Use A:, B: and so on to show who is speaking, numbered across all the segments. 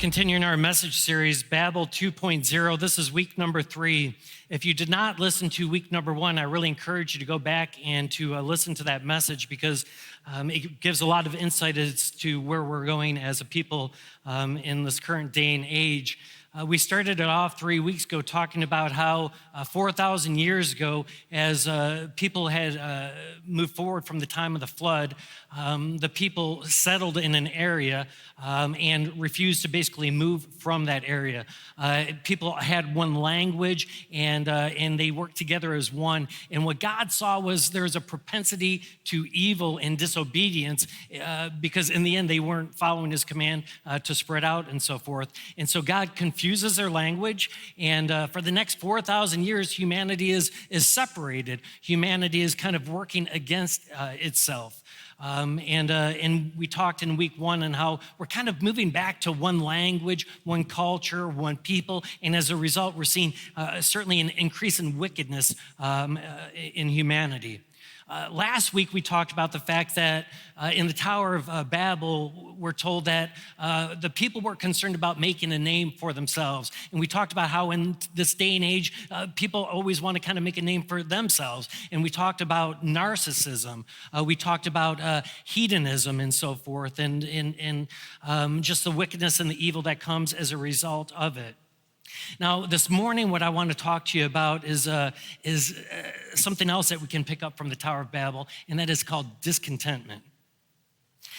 A: continuing our message series, Babel 2.0. This is week number 3. If you did not listen to week number 1, I really encourage you to go back and to listen to that message because it gives a lot of insight as to where we're going as a people in this current day and age. We started it off 3 weeks ago talking about how 4,000 years ago, as people had moved forward from the time of the flood, the people settled in an area and refused to basically move from that area. People had one language and they worked together as one. And what God saw was there was a propensity to evil and disobedience because in the end they weren't following his command to spread out and so forth. And so God confuses their language, and for the next 4,000 years, humanity is separated. Humanity is kind of working against itself. And we talked in week 1 on how we're kind of moving back to one language, one culture, one people, and as a result, we're seeing certainly an increase in wickedness in humanity. Last week, we talked about the fact that in the Tower of Babel, we're told that the people were concerned about making a name for themselves. And we talked about how in this day and age, people always want to kind of make a name for themselves. And we talked about narcissism. We talked about hedonism and so forth, and just the wickedness and the evil that comes as a result of it. Now, this morning, what I want to talk to you about is something else that we can pick up from the Tower of Babel, and that is called discontentment.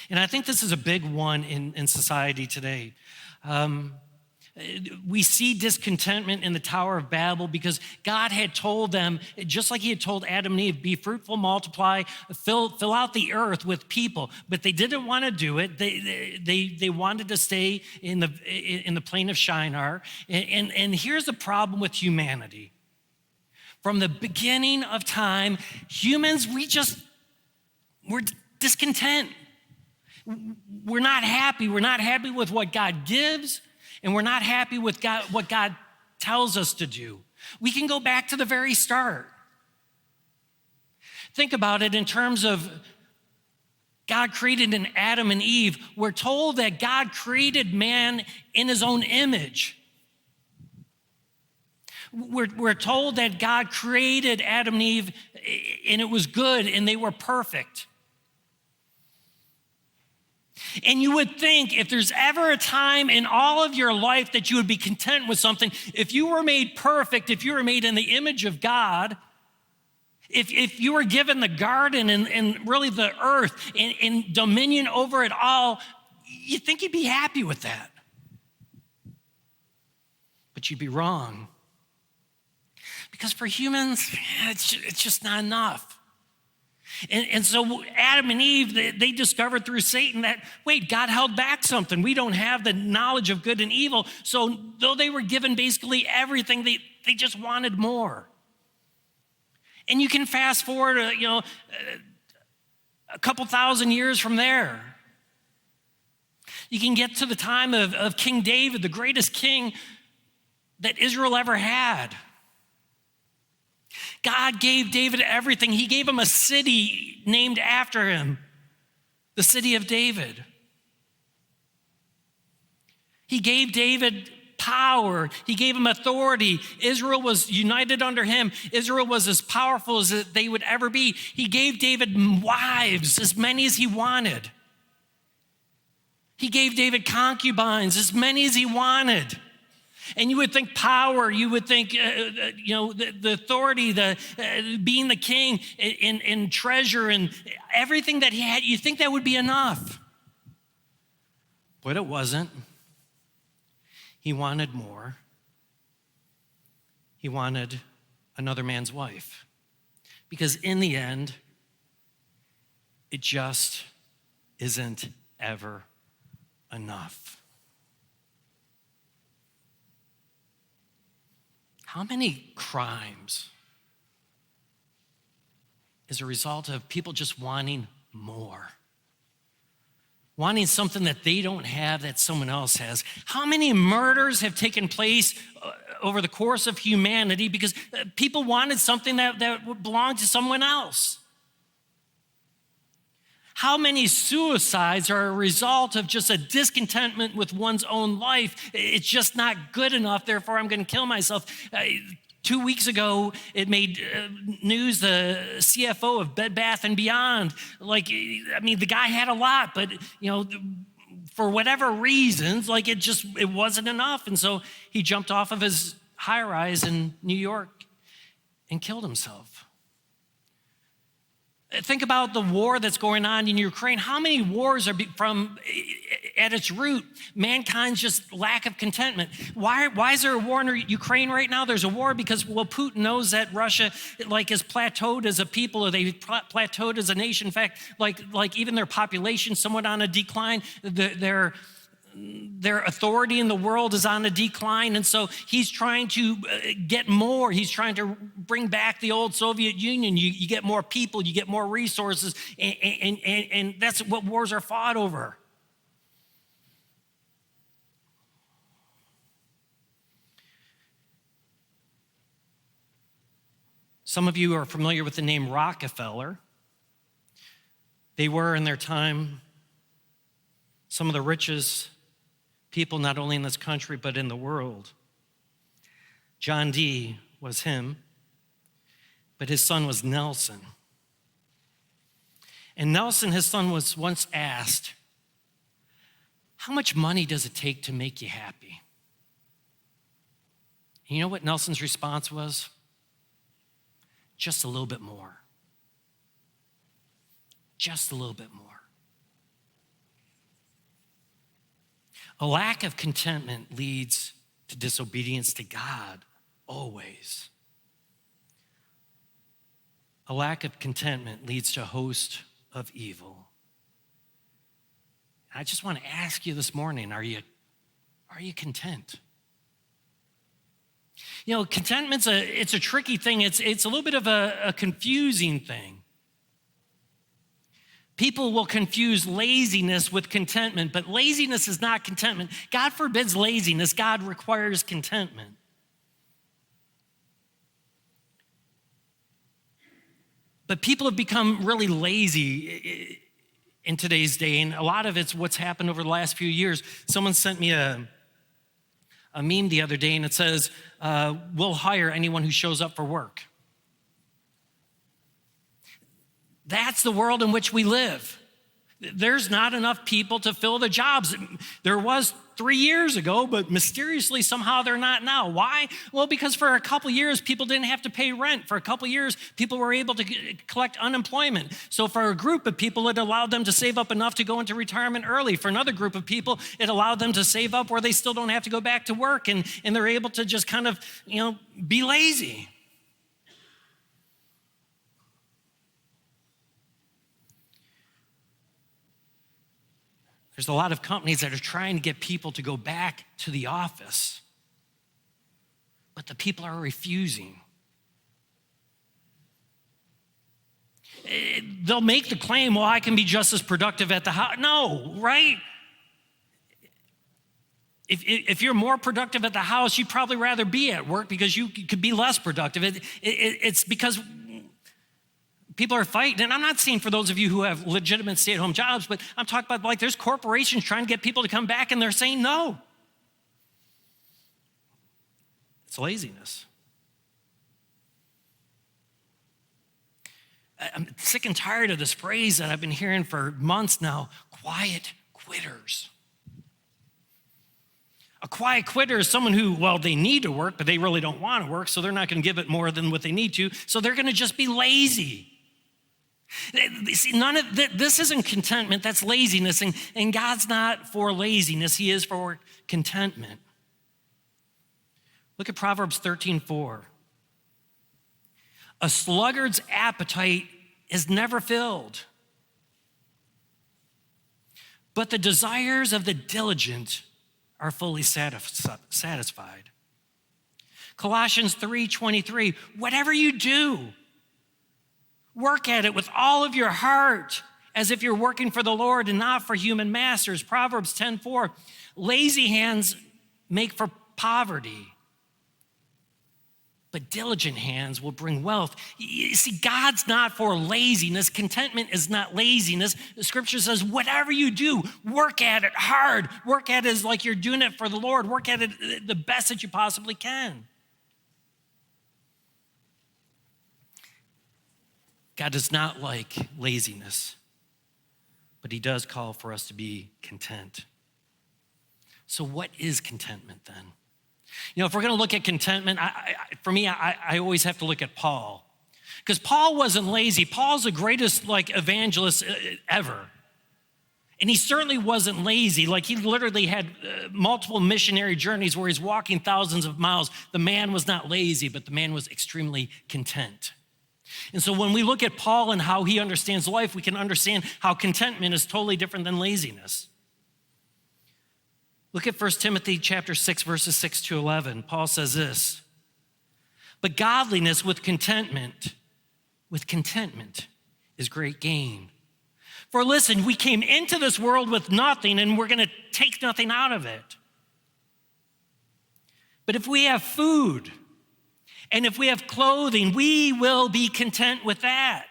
A: And I think this is a big one in society today. We see discontentment in the Tower of Babel because God had told them, just like he had told Adam and Eve, be fruitful, multiply, fill out the earth with people. But they didn't want to do it. They wanted to stay in the plain of Shinar. And here's the problem with humanity. From the beginning of time, humans, we're discontent. We're not happy. We're not happy with what God gives. And we're not happy with what God tells us to do. We can go back to the very start. Think about it in terms of God created an Adam and Eve. We're told that God created man in his own image. We're told that God created Adam and Eve and it was good and they were perfect. And you would think if there's ever a time in all of your life that you would be content with something, if you were made perfect, if you were made in the image of God, if you were given the garden and really the earth and dominion over it all, you'd think you'd be happy with that. But you'd be wrong. Because for humans, it's just not enough. And so Adam and Eve, they discovered through Satan that, wait, God held back something. We don't have the knowledge of good and evil. So though they were given basically everything, they just wanted more. And you can fast forward, a couple thousand years from there. You can get to the time of King David, the greatest king that Israel ever had. God gave David everything. He gave him a city named after him, the city of David. He gave David power. He gave him authority. Israel was united under him. Israel was as powerful as they would ever be. He gave David wives, as many as he wanted. He gave David concubines, as many as he wanted. And you would think power, you would think, the authority, being the king and treasure and everything that he had, you think that would be enough. But it wasn't. He wanted more. He wanted another man's wife. Because in the end, it just isn't ever enough. How many crimes is a result of people just wanting more? Wanting something that they don't have that someone else has. How many murders have taken place over the course of humanity because people wanted something that belonged to someone else? How many suicides are a result of just a discontentment with one's own life? It's just not good enough, therefore I'm going to kill myself. 2 weeks ago, it made news, the CFO of Bed Bath & Beyond. The guy had a lot, but, for whatever reasons, it wasn't enough. And so he jumped off of his high-rise in New York and killed himself. Think about the war that's going on in Ukraine. How many wars are from, at its root, mankind's just lack of contentment? Why is there a war in Ukraine right now? There's a war because, Putin knows that Russia, is plateaued as a people, or they plateaued as a nation. In fact, even their population somewhat on a decline. Their authority in the world is on a decline, and so he's trying to get more. He's trying to bring back the old Soviet Union. You get more people, you get more resources, and that's what wars are fought over. Some of you are familiar with the name Rockefeller. They were, in their time, some of the richest people, not only in this country, but in the world. John D. was him, but his son was Nelson. And Nelson, his son, was once asked, how much money does it take to make you happy? And you know what Nelson's response was? Just a little bit more. Just a little bit more. A lack of contentment leads to disobedience to God, always. A lack of contentment leads to a host of evil. I just want to ask you this morning, are you content? Contentment's it's a tricky thing. It's a little bit of a confusing thing. People will confuse laziness with contentment, but laziness is not contentment. God forbids laziness. God requires contentment. But people have become really lazy in today's day, and a lot of it's what's happened over the last few years. Someone sent me a meme the other day, and it says, we'll hire anyone who shows up for work. That's the world in which we live. There's not enough people to fill the jobs. There was 3 years ago, but mysteriously somehow they're not now. Why? Well, because for a couple years, people didn't have to pay rent. For a couple years, people were able to collect unemployment. So for a group of people, it allowed them to save up enough to go into retirement early. For another group of people, it allowed them to save up where they still don't have to go back to work, and they're able to just kind of, be lazy. There's a lot of companies that are trying to get people to go back to the office, but the people are refusing. They'll make the claim, I can be just as productive at the house. No, right? If you're more productive at the house, you'd probably rather be at work because you could be less productive. It's because people are fighting, and I'm not saying for those of you who have legitimate stay-at-home jobs, but I'm talking about there's corporations trying to get people to come back, and they're saying no. It's laziness. I'm sick and tired of this phrase that I've been hearing for months now, quiet quitters. A quiet quitter is someone who, they need to work, but they really don't want to work, so they're not going to give it more than what they need to, so they're going to just be lazy. See, this isn't contentment, that's laziness, and God's not for laziness, he is for contentment. Look at Proverbs 13:4. A sluggard's appetite is never filled, but the desires of the diligent are fully satisfied. Colossians 3:23, whatever you do, work at it with all of your heart as if you're working for the Lord and not for human masters. Proverbs 10:4, lazy hands make for poverty, but diligent hands will bring wealth. You see, God's not for laziness. Contentment is not laziness. The scripture says, whatever you do, work at it hard. Work at it as like you're doing it for the Lord. Work at it the best that you possibly can. God does not like laziness, but he does call for us to be content. So what is contentment then? If we're going to look at contentment, for me, I always have to look at Paul. Because Paul wasn't lazy. Paul's the greatest evangelist ever. And he certainly wasn't lazy. He literally had multiple missionary journeys where he's walking thousands of miles. The man was not lazy, but the man was extremely content. And so when we look at Paul and how he understands life, we can understand how contentment is totally different than laziness. Look at 1 Timothy chapter 6, verses 6 to 11. Paul says this, but godliness with contentment is great gain. For listen, we came into this world with nothing and we're gonna take nothing out of it. But if we have food and if we have clothing, we will be content with that.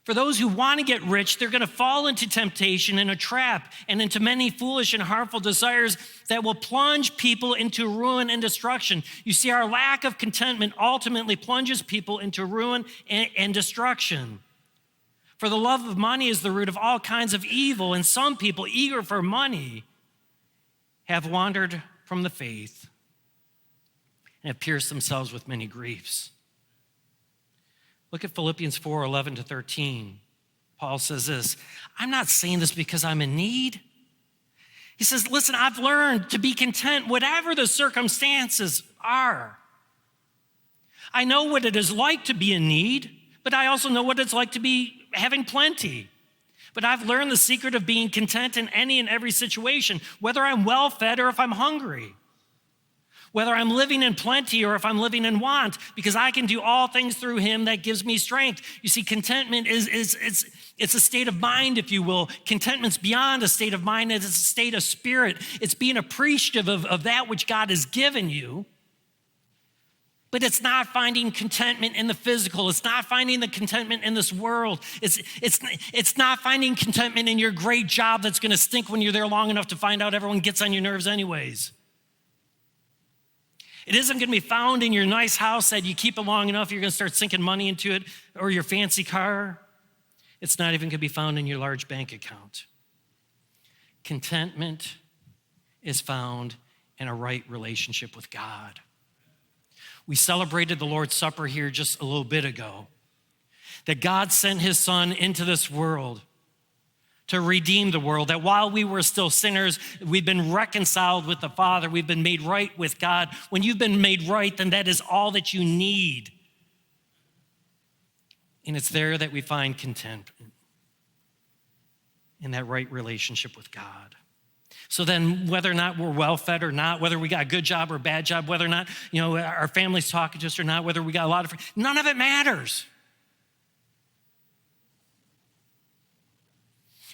A: For those who want to get rich, they're going to fall into temptation and a trap and into many foolish and harmful desires that will plunge people into ruin and destruction. You see, our lack of contentment ultimately plunges people into ruin and destruction. For the love of money is the root of all kinds of evil, and some people, eager for money, have wandered from the faith and have pierced themselves with many griefs. Look at Philippians 4, 11 to 13. Paul says this, I'm not saying this because I'm in need. He says, listen, I've learned to be content whatever the circumstances are. I know what it is like to be in need, but I also know what it's like to be having plenty. But I've learned the secret of being content in any and every situation, whether I'm well-fed or if I'm hungry. Whether I'm living in plenty or if I'm living in want, because I can do all things through him that gives me strength. You see, contentment it's a state of mind, if you will. Contentment's beyond a state of mind, it's a state of spirit. It's being appreciative of that which God has given you. But it's not finding contentment in the physical. It's not finding the contentment in this world. It's not finding contentment in your great job that's gonna stink when you're there long enough to find out everyone gets on your nerves anyways. It isn't gonna be found in your nice house that you keep it long enough, you're gonna start sinking money into it, or your fancy car. It's not even gonna be found in your large bank account. Contentment is found in a right relationship with God. We celebrated the Lord's Supper here just a little bit ago, that God sent his son into this world to redeem the world, that while we were still sinners, we've been reconciled with the Father, we've been made right with God. When you've been made right, then that is all that you need. And it's there that we find contentment, in that right relationship with God. So then whether or not we're well-fed or not, whether we got a good job or a bad job, whether or not, our family's talking to us or not, whether we got a lot of friends, none of it matters.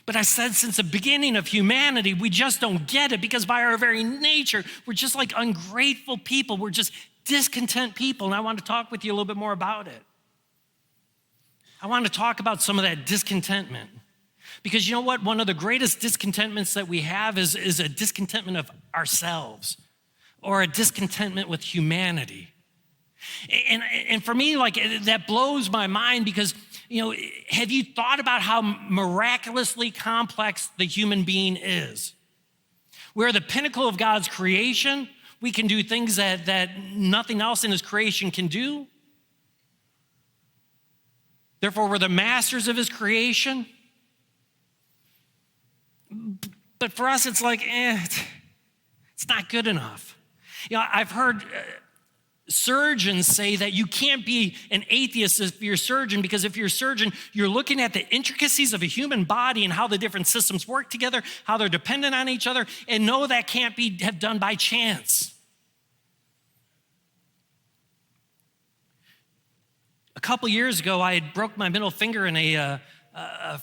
A: But I said since the beginning of humanity, we just don't get it because by our very nature, we're just like ungrateful people. We're just discontent people. And I want to talk with you a little bit more about it. I want to talk about some of that discontentment. Because you know what? One of the greatest discontentments that we have is a discontentment of ourselves or a discontentment with humanity. And for me, that blows my mind because, have you thought about how miraculously complex the human being is? We're the pinnacle of God's creation. We can do things that nothing else in his creation can do. Therefore, we're the masters of his creation. But for us, it's like, it's not good enough. I've heard surgeons say that you can't be an atheist if you're a surgeon, because if you're a surgeon, you're looking at the intricacies of a human body and how the different systems work together, how they're dependent on each other, and no, that can't be done by chance. A couple years ago, I had broke my middle finger in a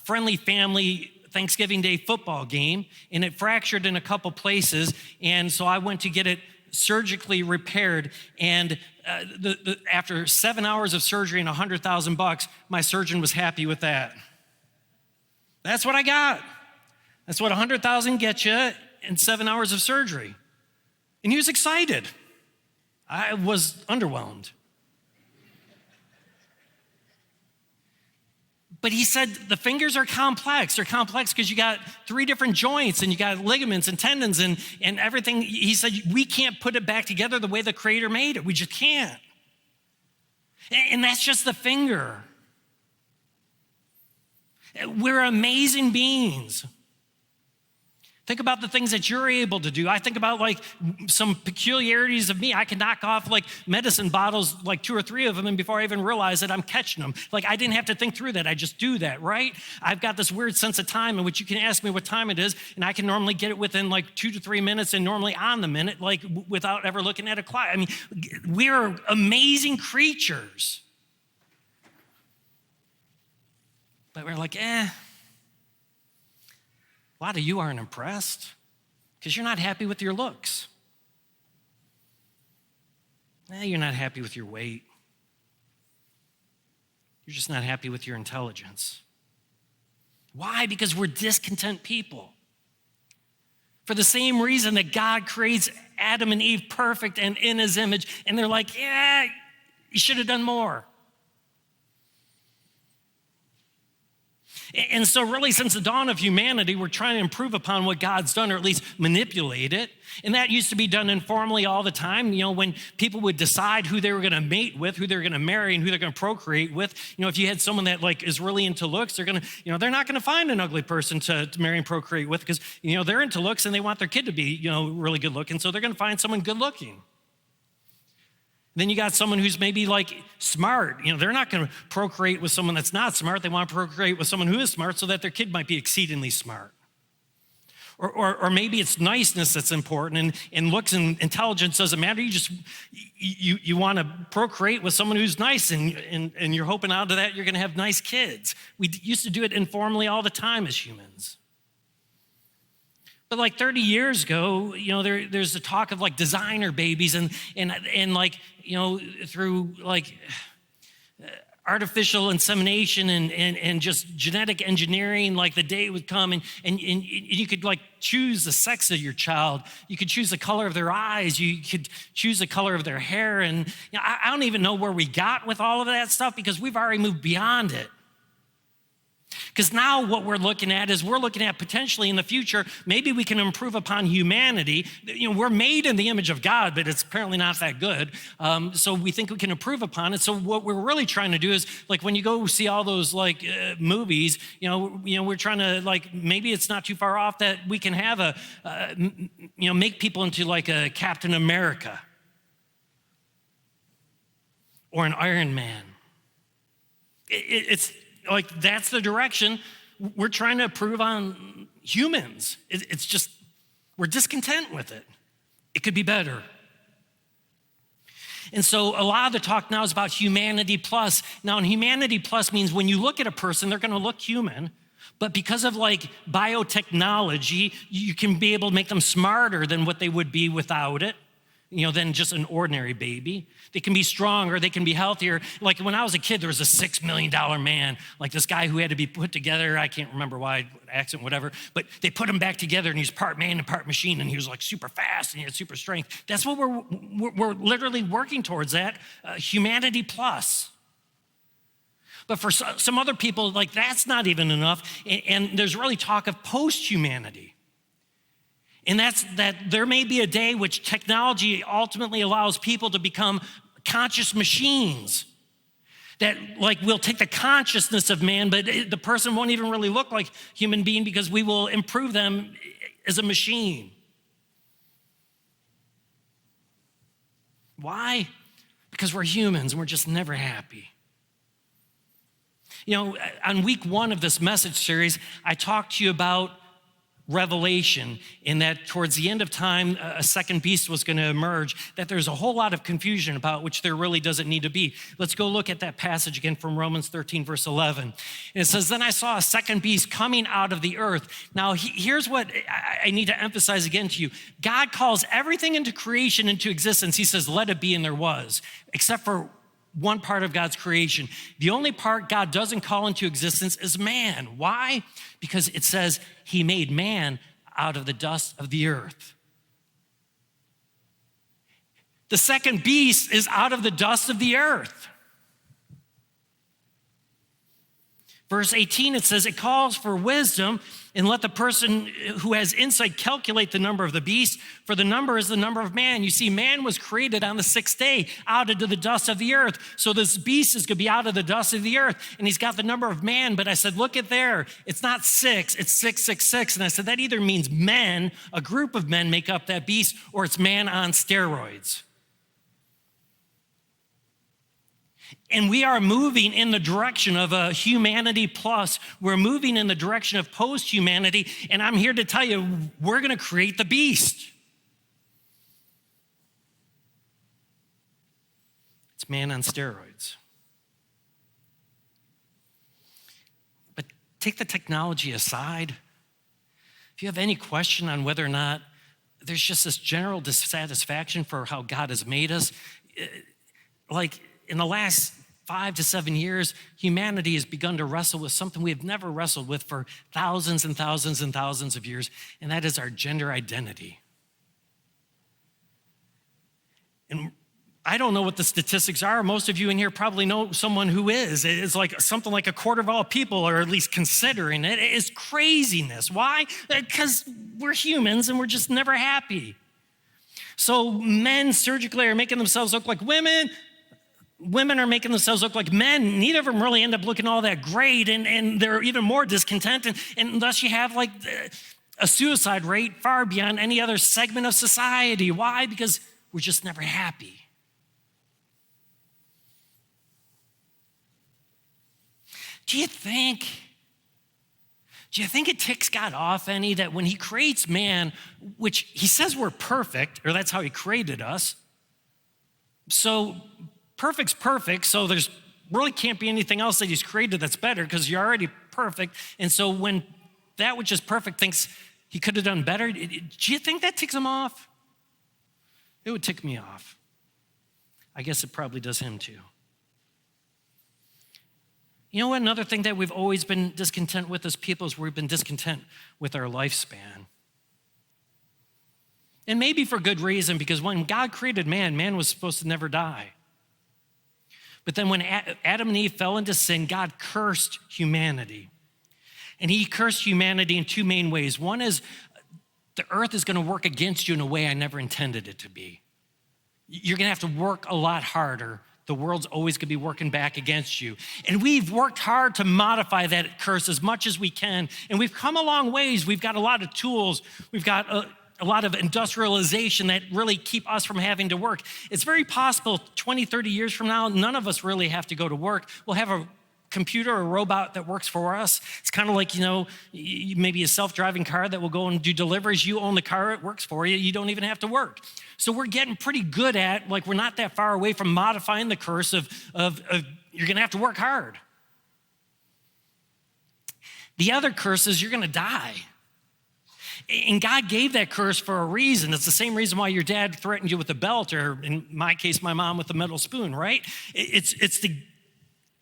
A: friendly family Thanksgiving Day football game, and it fractured in a couple places, and so I went to get it surgically repaired. And after 7 hours of surgery and $100,000, my surgeon was happy with that. That's what I got. That's what $100,000 gets you in 7 hours of surgery. And he was excited. I was underwhelmed. But he said the fingers are complex. They're complex because you got 3 different joints and you got ligaments and tendons and everything. He said we can't put it back together the way the Creator made it. We just can't. And that's just the finger. We're amazing beings. Think about the things that you're able to do. I think about like some peculiarities of me. I can knock off like medicine bottles, like 2 or 3 of them, and before I even realize that I'm catching them. Like I didn't have to think through that. I just do that, right? I've got this weird sense of time in which you can ask me what time it is, and I can normally get it within like 2 to 3 minutes and normally on the minute, like without ever looking at a clock. I mean, we're amazing creatures. But we're like, a lot of you aren't impressed because you're not happy with your looks. You're not happy with your weight. You're just not happy with your intelligence. Why? Because we're discontent people. For the same reason that God creates Adam and Eve perfect and in his image, and they're like, you should have done more. And so really since the dawn of humanity, we're trying to improve upon what God's done, or at least manipulate it. And that used to be done informally all the time. You know, when people would decide who they were going to mate with, who they were going to marry, and who they're going to procreate with. You know, if you had someone that like is really into looks, they're going to, you know, they're not going to find an ugly person to marry and procreate with because, you know, they're into looks and they want their kid to be, you know, really good looking. So they're going to find someone good looking. Then you got someone who's maybe like smart. You know, they're not going to procreate with someone that's not smart. They want to procreate with someone who is smart so that their kid might be exceedingly smart. Or maybe it's niceness that's important, and looks and intelligence doesn't matter. You want to procreate with someone who's nice, and you're hoping out of that you're going to have nice kids. We used to do it informally all the time as humans. But like 30 years ago, you know, there's the talk of like designer babies and like, you know, through like artificial insemination and just genetic engineering, like the day would come and you could like choose the sex of your child. You could choose the color of their eyes. You could choose the color of their hair. And you know, I don't even know where we got with all of that stuff because we've already moved beyond it. Because now what we're looking at is we're looking at potentially in the future, maybe we can improve upon humanity. You know, we're made in the image of God, but it's apparently not that good. So we think we can improve upon it. So what we're really trying to do is like when you go see all those like movies, you know, we're trying to like, maybe it's not too far off that we can have make people into like a Captain America or an Iron Man. It's like that's the direction we're trying to improve on humans. It's just, we're discontent with it. It could be better. And so a lot of the talk now is about humanity plus. Now, and humanity plus means when you look at a person, they're going to look human. But because of like biotechnology, you can be able to make them smarter than what they would be without it. You know, than just an ordinary baby. They can be stronger, they can be healthier. Like when I was a kid, there was a $6 million man, like this guy who had to be put together. I can't remember why, accident, whatever, but they put him back together and he's part man and part machine and he was like super fast and he had super strength. That's what we're literally working towards, that humanity plus. But for some other people, like that's not even enough. And there's really talk of post-humanity. And that's that there may be a day which technology ultimately allows people to become conscious machines that like will take the consciousness of man, but the person won't even really look like human being because we will improve them as a machine. Why? Because we're humans and we're just never happy. You know, on week 1 of this message series, I talked to you about revelation in that towards the end of time, a second beast was going to emerge, that there's a whole lot of confusion about which there really doesn't need to be. Let's go look at that passage again from Romans 13, verse 11. And it says, then I saw a second beast coming out of the earth. Now, here's what I need to emphasize again to you. God calls everything into creation, into existence. He says, let it be, and there was, except for one part of God's creation. The only part God doesn't call into existence is man. Why? Because it says he made man out of the dust of the earth. The second beast is out of the dust of the earth. Verse 18, it says, it calls for wisdom, and let the person who has insight calculate the number of the beast, for the number is the number of man. You see, man was created on the sixth day out of the dust of the earth. So this beast is going to be out of the dust of the earth, and he's got the number of man. But I said, look at there. It's not 6, it's 666. And I said, that either means men, a group of men make up that beast, or it's man on steroids. And we are moving in the direction of a humanity plus. We're moving in the direction of post-humanity. And I'm here to tell you, we're going to create the beast. It's man on steroids. But take the technology aside. If you have any question on whether or not there's just this general dissatisfaction for how God has made us, like in the last 5 to 7 years, humanity has begun to wrestle with something we have never wrestled with for thousands and thousands and thousands of years, and that is our gender identity. And I don't know what the statistics are. Most of you in here probably know someone who is. It's like something like a quarter of all people are at least considering it. It is craziness. Why? Because we're humans and we're just never happy. So men surgically are making themselves look like women. Women are making themselves look like men. Neither of them really end up looking all that great, and they're even more discontent. And unless you have like a suicide rate far beyond any other segment of society. Why? Because we're just never happy. Do you think it ticks God off any that when he creates man, which he says we're perfect, or that's how he created us, so perfect's perfect, so there's really can't be anything else that he's created that's better because you're already perfect. And so when that which is perfect thinks he could have done better, do you think that ticks him off? It would tick me off. I guess it probably does him too. You know what? Another thing that we've always been discontent with as people is we've been discontent with our lifespan. And maybe for good reason, because when God created man, man was supposed to never die. But then when Adam and Eve fell into sin, God cursed humanity. And he cursed humanity in two main ways. One is the earth is going to work against you in a way I never intended it to be. You're going to have to work a lot harder. The world's always going to be working back against you. And we've worked hard to modify that curse as much as we can. And we've come a long ways. We've got a lot of tools. We've got a lot of industrialization that really keep us from having to work. It's very possible 20, 30 years from now, none of us really have to go to work. We'll have a computer or a robot that works for us. It's kind of like, maybe a self-driving car that will go and do deliveries. You own the car, it works for you. You don't even have to work. So we're getting pretty good at, we're not that far away from modifying the curse of you're gonna have to work hard. The other curse is you're gonna die. And God gave that curse for a reason. It's the same reason why your dad threatened you with a belt, or in my case, my mom with a metal spoon, right? It's to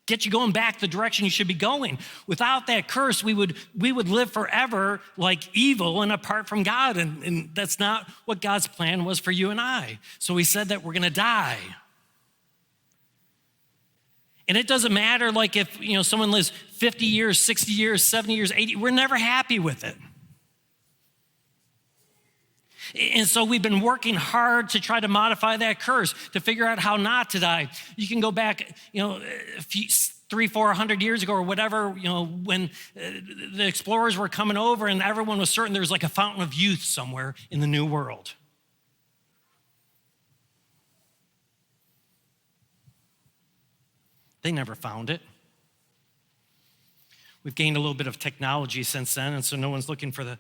A: get you going back the direction you should be going. Without that curse, we would live forever like evil and apart from God. And that's not what God's plan was for you and I. So he said that we're gonna die. And it doesn't matter if someone lives 50 years, 60 years, 70 years, 80, we're never happy with it. And so we've been working hard to try to modify that curse, to figure out how not to die. You can go back, a few, 300, 400 years ago or whatever, when the explorers were coming over and everyone was certain there was a fountain of youth somewhere in the New World. They never found it. We've gained a little bit of technology since then, and so no one's looking for the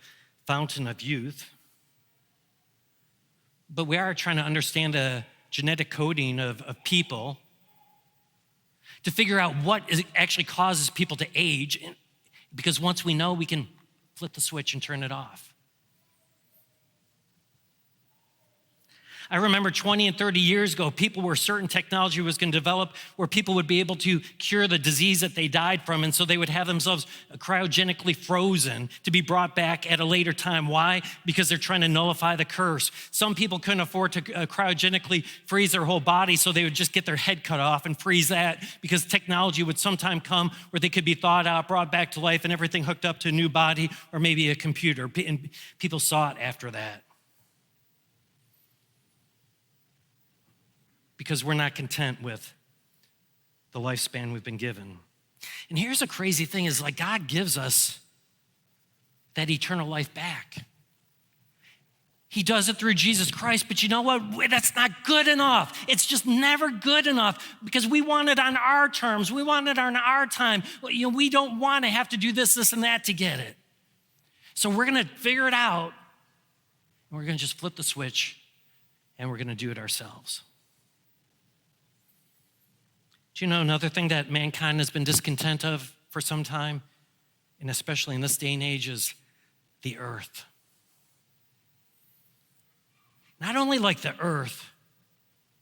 A: fountain of youth, but we are trying to understand the genetic coding of people to figure out what actually causes people to age, because once we know, we can flip the switch and turn it off. I remember 20 and 30 years ago, people were certain technology was going to develop where people would be able to cure the disease that they died from. And so they would have themselves cryogenically frozen to be brought back at a later time. Why? Because they're trying to nullify the curse. Some people couldn't afford to cryogenically freeze their whole body, so they would just get their head cut off and freeze that, because technology would sometime come where they could be thawed out, brought back to life, and everything hooked up to a new body or maybe a computer. And people saw it after that. Because we're not content with the lifespan we've been given. And here's the crazy thing is, like, God gives us that eternal life back. He does it through Jesus Christ, but you know what? That's not good enough. It's just never good enough, because we want it on our terms. We want it on our time. We don't want to have to do this, and that to get it. So we're going to figure it out, and we're going to just flip the switch, and we're going to do it ourselves. Do you know another thing that mankind has been discontent of for some time, and especially in this day and age, is the earth? Not only like the earth,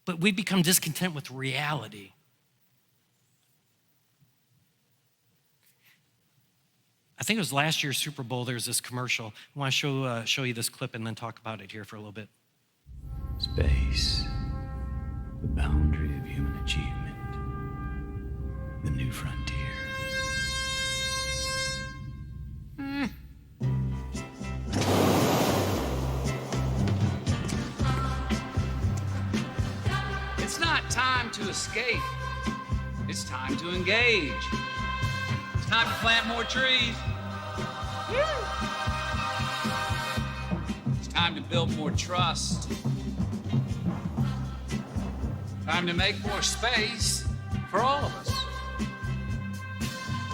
A: but we've become discontent with reality. I think it was last year's Super Bowl, there's this commercial. I want to show you this clip and then talk about it here for a little bit.
B: Space, the boundary of human achievement. The new frontier.
C: It's not time to escape. It's time to engage. It's time to plant more trees. It's time to build more trust. Time to make more space for all of us.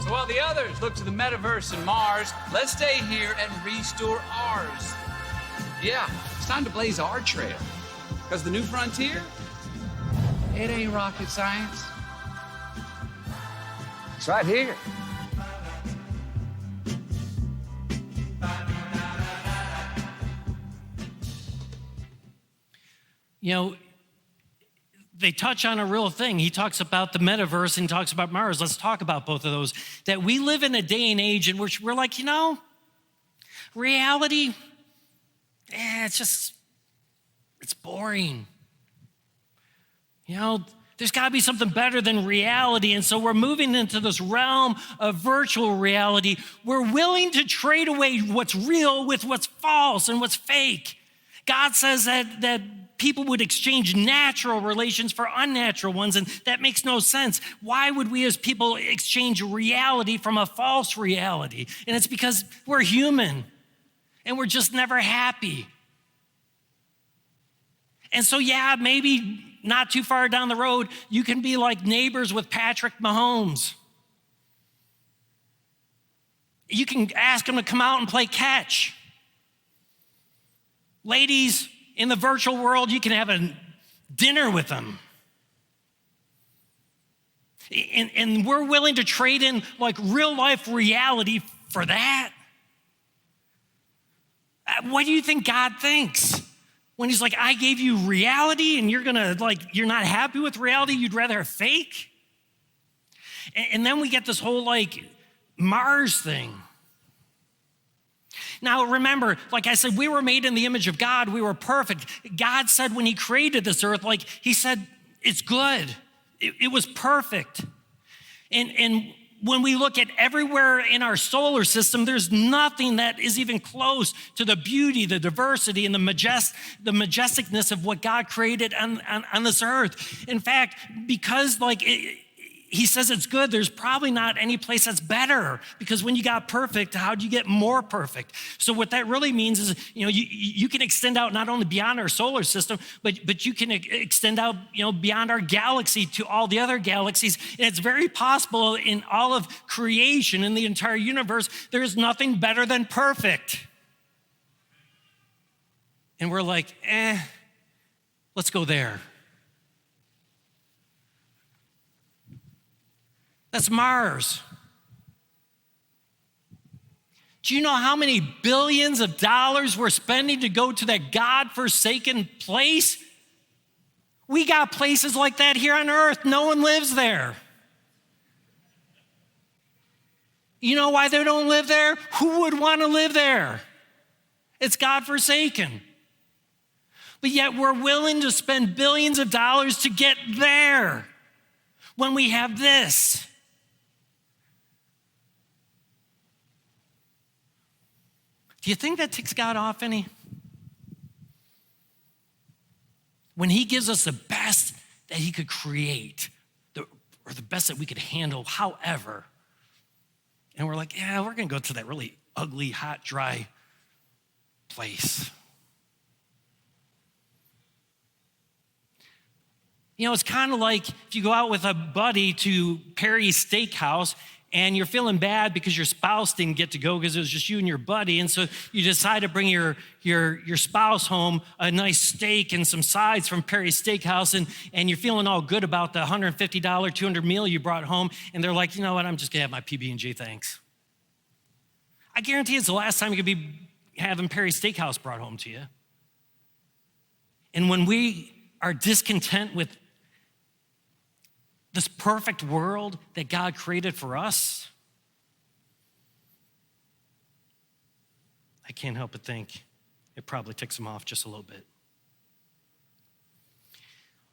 C: So while the others look to the Metaverse and Mars, let's stay here and restore ours. Yeah, it's time to blaze our trail. Because the new frontier, it ain't rocket science. It's right here.
A: You know, they touch on a real thing. He talks about the metaverse and talks about Mars. Let's talk about both of those. That we live in a day and age in which we're like, reality, it's boring. There's got to be something better than reality. And so we're moving into this realm of virtual reality. We're willing to trade away what's real with what's false and what's fake. God says that people would exchange natural relations for unnatural ones, and that makes no sense. Why would we as people exchange reality from a false reality? And it's because we're human, and we're just never happy. And so, maybe not too far down the road, you can be like neighbors with Patrick Mahomes. You can ask him to come out and play catch. Ladies, in the virtual world, you can have a dinner with them. And we're willing to trade in like real life reality for that. What do you think God thinks? When he's like, I gave you reality and you're not happy with reality, you'd rather have fake? And then we get this whole Mars thing. Now, remember, like I said, we were made in the image of God. We were perfect. God said when he created this earth, he said, it's good. It was perfect. And when we look at everywhere in our solar system, there's nothing that is even close to the beauty, the diversity, and the majesticness of what God created on this earth. In fact, because he says it's good, there's probably not any place that's better, because when you got perfect, how do you get more perfect? So what that really means is, you can extend out not only beyond our solar system, but you can extend out, beyond our galaxy to all the other galaxies. And it's very possible in all of creation, in the entire universe, there is nothing better than perfect. and we're like, let's go there. That's Mars. Do you know how many billions of dollars we're spending to go to that God-forsaken place? We got places like that here on earth. No one lives there. You know why they don't live there? Who would want to live there? It's God-forsaken. But yet we're willing to spend billions of dollars to get there when we have this. Do you think that ticks God off any? When he gives us the best that he could create, or the best that we could handle, however, and we're like, yeah, we're going to go to that really ugly, hot, dry place. You know, it's kind of like if you go out with a buddy to Perry's Steakhouse and you're feeling bad because your spouse didn't get to go because it was just you and your buddy, and so you decide to bring your spouse home a nice steak and some sides from Perry's Steakhouse, and you're feeling all good about the $150, $200 meal you brought home, and they're like, you know what, I'm just gonna have my PB&J, thanks. I guarantee it's the last time you could be having Perry's Steakhouse brought home to you. And when we are discontent with this perfect world that God created for us, I can't help but think it probably ticks him off just a little bit.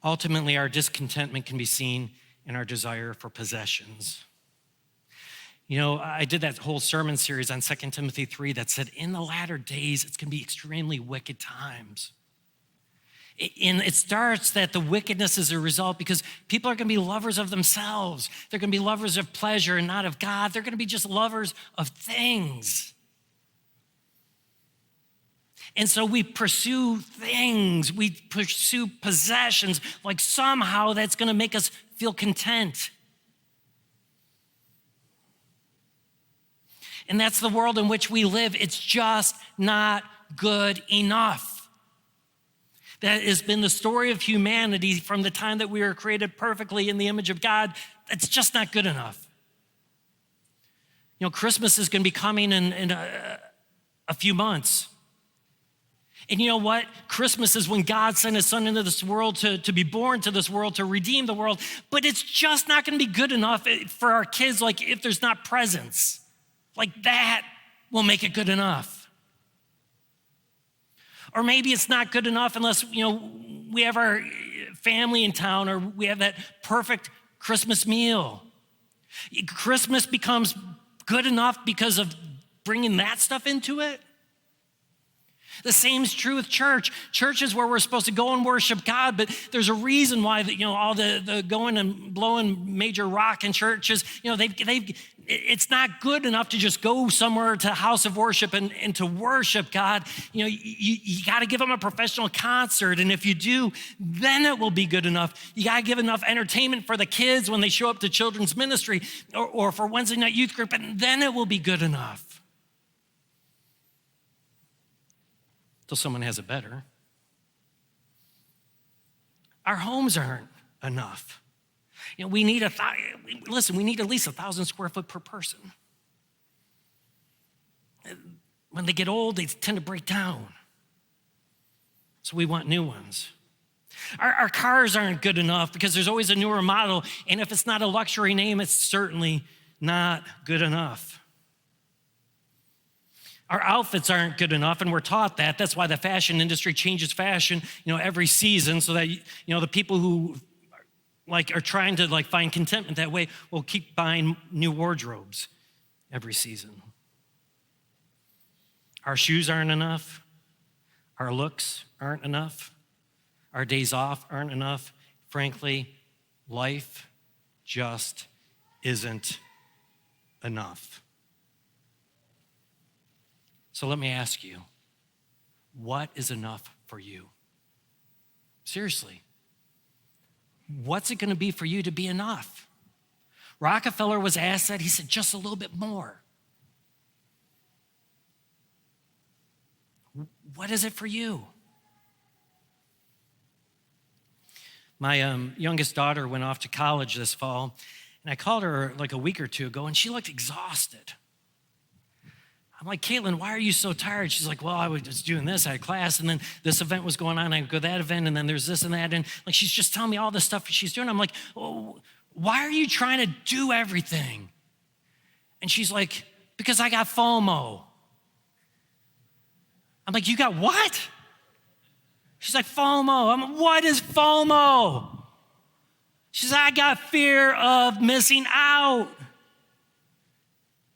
A: Ultimately, our discontentment can be seen in our desire for possessions. You know, I did that whole sermon series on 2 Timothy 3 that said, in the latter days, it's gonna be extremely wicked times. And it starts that the wickedness is a result because people are gonna be lovers of themselves. They're gonna be lovers of pleasure and not of God. They're gonna be just lovers of things. And so we pursue things, we pursue possessions, like somehow that's gonna make us feel content. And that's the world in which we live. It's just not good enough. That has been the story of humanity from the time that we were created perfectly in the image of God. It's just not good enough. You know, Christmas is going to be coming in a few months. And you know what? Christmas is when God sent his son into this world to be born to this world, to redeem the world. But it's just not going to be good enough for our kids, like if there's not presents. Like that will make it good enough. Or maybe it's not good enough unless, you know, we have our family in town or we have that perfect Christmas meal. Christmas becomes good enough because of bringing that stuff into it. The same is true with church. Church is where we're supposed to go and worship God, but there's a reason why all the going and blowing major rock in churches, it's not good enough to just go somewhere to a house of worship and to worship God. You know, you got to give them a professional concert, and if you do, then it will be good enough. You got to give enough entertainment for the kids when they show up to children's ministry or for Wednesday night youth group, and then it will be good enough. Till someone has it better. Our homes aren't enough. You know, we need at least 1,000 square foot per person. When they get old, they tend to break down. So we want new ones. Our cars aren't good enough because there's always a newer model, and if it's not a luxury name, it's certainly not good enough. Our outfits aren't good enough, and we're taught that. That's why the fashion industry changes fashion, every season, so that the people who are trying to find contentment that way will keep buying new wardrobes every season. Our shoes aren't enough. Our looks aren't enough. Our days off aren't enough. Frankly, life just isn't enough. So let me ask you, what is enough for you? Seriously, what's it going to be for you to be enough? Rockefeller was asked that. He said, just a little bit more. What is it for you? My youngest daughter went off to college this fall, and I called her like a week or two ago, and she looked exhausted. I'm like, Caitlin, why are you so tired? She's like, well, I was just doing this. I had class, and then this event was going on. I go to that event, and then there's this and that. And like, she's just telling me all this stuff she's doing. I'm like, oh, why are you trying to do everything? And she's like, because I got FOMO. I'm like, you got what? She's like, FOMO. I'm like, what is FOMO? She's like, I got fear of missing out.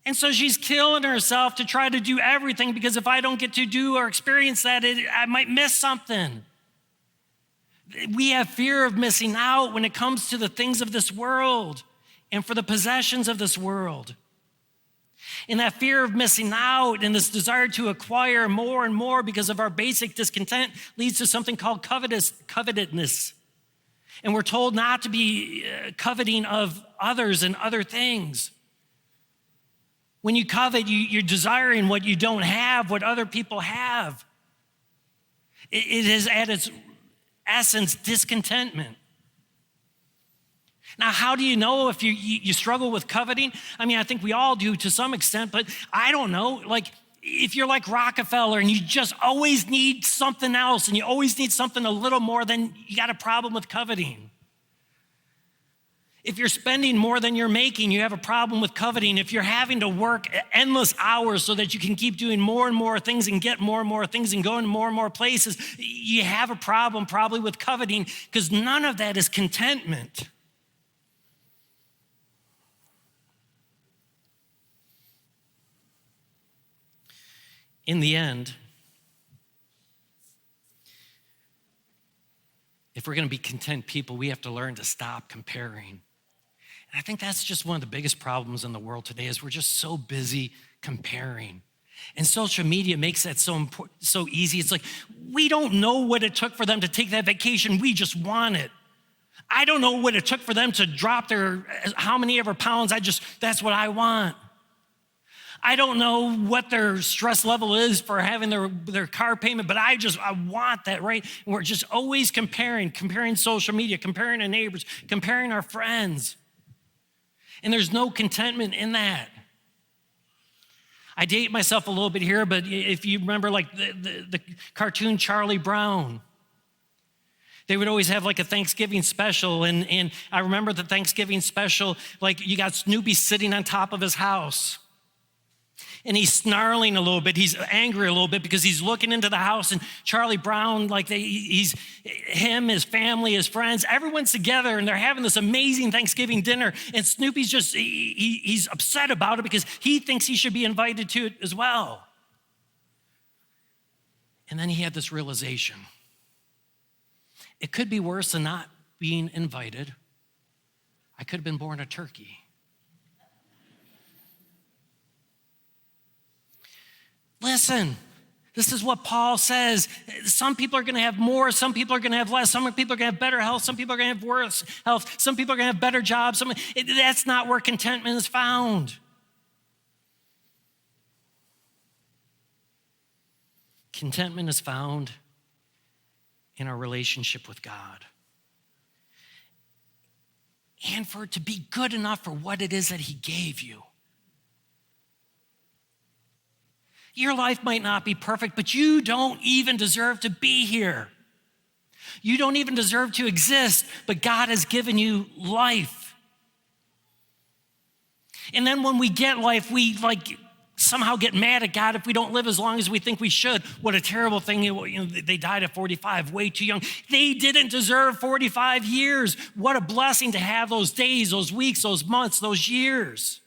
A: And so she's killing herself to try to do everything because if I don't get to do or experience that, I might miss something. We have fear of missing out when it comes to the things of this world and for the possessions of this world. And that fear of missing out and this desire to acquire more and more because of our basic discontent leads to something called covetousness. And we're told not to be coveting of others and other things. When you covet, you're desiring what you don't have, what other people have. It is at its essence discontentment. Now, how do you know if you struggle with coveting? I mean, I think we all do to some extent, but I don't know. Like, if you're like Rockefeller and you just always need something else and you always need something a little more, then you got a problem with coveting. If you're spending more than you're making, you have a problem with coveting. If you're having to work endless hours so that you can keep doing more and more things and get more and more things and go in more and more places, you have a problem probably with coveting because none of that is contentment. In the end, if we're going to be content people, we have to learn to stop comparing. And I think that's just one of the biggest problems in the world today is we're just so busy comparing. And social media makes that so easy. It's like, we don't know what it took for them to take that vacation. We just want it. I don't know what it took for them to drop how many ever pounds. That's what I want. I don't know what their stress level is for having their car payment, but I want that, right? And we're just always comparing social media, comparing our neighbors, comparing our friends. And there's no contentment in that. I date myself a little bit here, but if you remember like the cartoon Charlie Brown, they would always have like a Thanksgiving special. And I remember the Thanksgiving special, like you got Snoopy sitting on top of his house. And he's snarling a little bit. He's angry a little bit because he's looking into the house. And Charlie Brown, he's him, his family, his friends, everyone's together and they're having this amazing Thanksgiving dinner. And Snoopy's he's upset about it because he thinks he should be invited to it as well. And then he had this realization. It could be worse than not being invited. I could have been born a turkey. Listen, this is what Paul says. Some people are going to have more. Some people are going to have less. Some people are going to have better health. Some people are going to have worse health. Some people are going to have better jobs. That's not where contentment is found. Contentment is found in our relationship with God. And for it to be good enough for what it is that he gave you. Your life might not be perfect, but you don't even deserve to be here. You don't even deserve to exist, but God has given you life. And then when we get life, we somehow get mad at God if we don't live as long as we think we should. What a terrible thing. They died at 45, way too young. They didn't deserve 45 years. What a blessing to have those days, those weeks, those months, those years.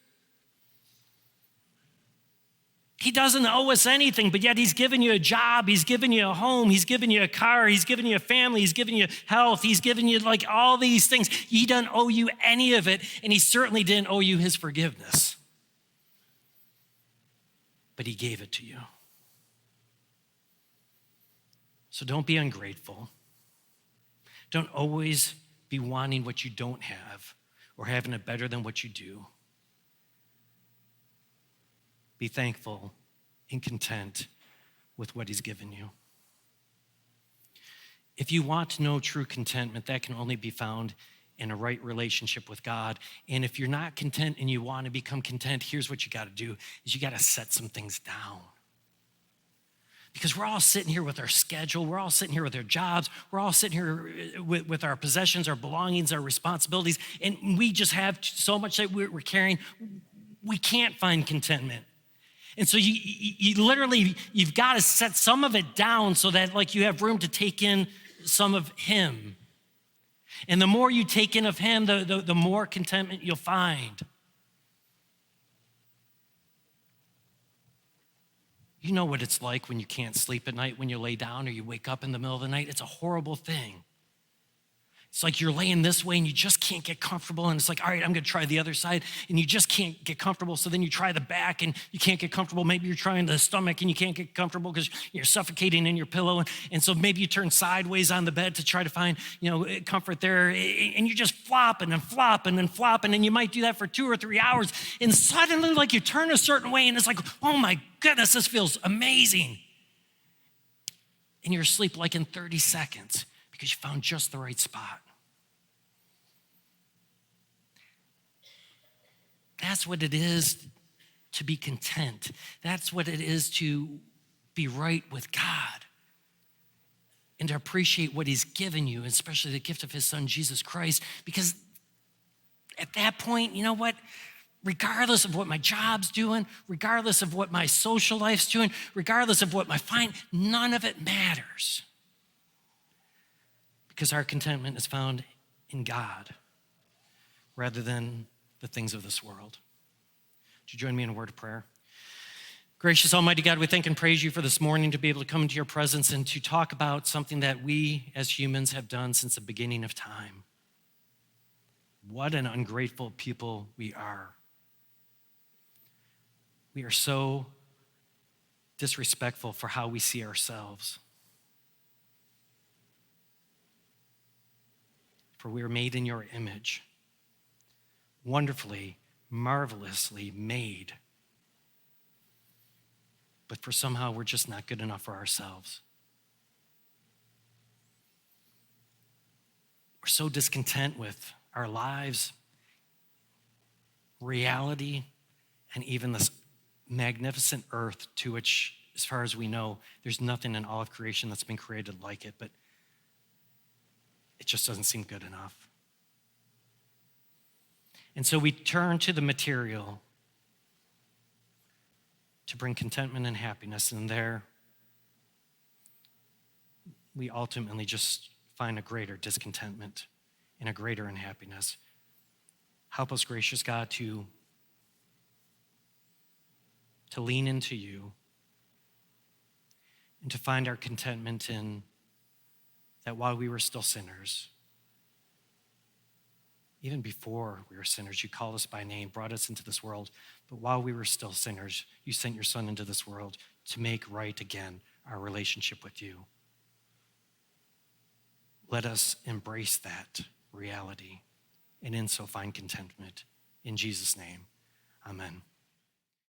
A: He doesn't owe us anything, but yet he's given you a job, he's given you a home, he's given you a car, he's given you a family, he's given you health, he's given you all these things. He doesn't owe you any of it, and he certainly didn't owe you his forgiveness. But he gave it to you. So don't be ungrateful. Don't always be wanting what you don't have or having it better than what you do. Be thankful and content with what he's given you. If you want to know true contentment, that can only be found in a right relationship with God. And if you're not content and you want to become content, here's what you got to do, is you got to set some things down. Because we're all sitting here with our schedule. We're all sitting here with our jobs. We're all sitting here with our possessions, our belongings, our responsibilities. And we just have so much that we're carrying. We can't find contentment. And so you literally, you've got to set some of it down so that like you have room to take in some of him. And the more you take in of him, the more contentment you'll find. You know what it's like when you can't sleep at night, when you lay down or you wake up in the middle of the night. It's a horrible thing. It's like you're laying this way and you just can't get comfortable. And it's like, all right, I'm going to try the other side. And you just can't get comfortable. So then you try the back and you can't get comfortable. Maybe you're trying the stomach and you can't get comfortable because you're suffocating in your pillow. And so maybe you turn sideways on the bed to try to find, comfort there. And you're just flopping and flopping and flopping. And you might do that for 2 or 3 hours. And suddenly, like, you turn a certain way and it's like, oh my goodness, this feels amazing. And you're asleep like in 30 seconds because you found just the right spot. That's what it is to be content. That's what it is to be right with God and to appreciate what he's given you, especially the gift of his son, Jesus Christ. Because at that point, you know what? Regardless of what my job's doing, regardless of what my social life's doing, regardless of what none of it matters. Because our contentment is found in God rather than the things of this world. Would you join me in a word of prayer? Gracious Almighty God, we thank and praise you for this morning to be able to come into your presence and to talk about something that we as humans have done since the beginning of time. What an ungrateful people we are. We are so disrespectful for how we see ourselves. For we are made in your image. Wonderfully, marvelously made. But for somehow we're just not good enough for ourselves. We're so discontent with our lives, reality, and even this magnificent earth to which, as far as we know, there's nothing in all of creation that's been created like it, but it just doesn't seem good enough. And so we turn to the material to bring contentment and happiness. And there, we ultimately just find a greater discontentment and a greater unhappiness. Help us, gracious God, to lean into you and to find our contentment in that while we were still sinners, even before we were sinners, you called us by name, brought us into this world. But while we were still sinners, you sent your son into this world to make right again our relationship with you. Let us embrace that reality and in so find contentment. In Jesus' name, amen.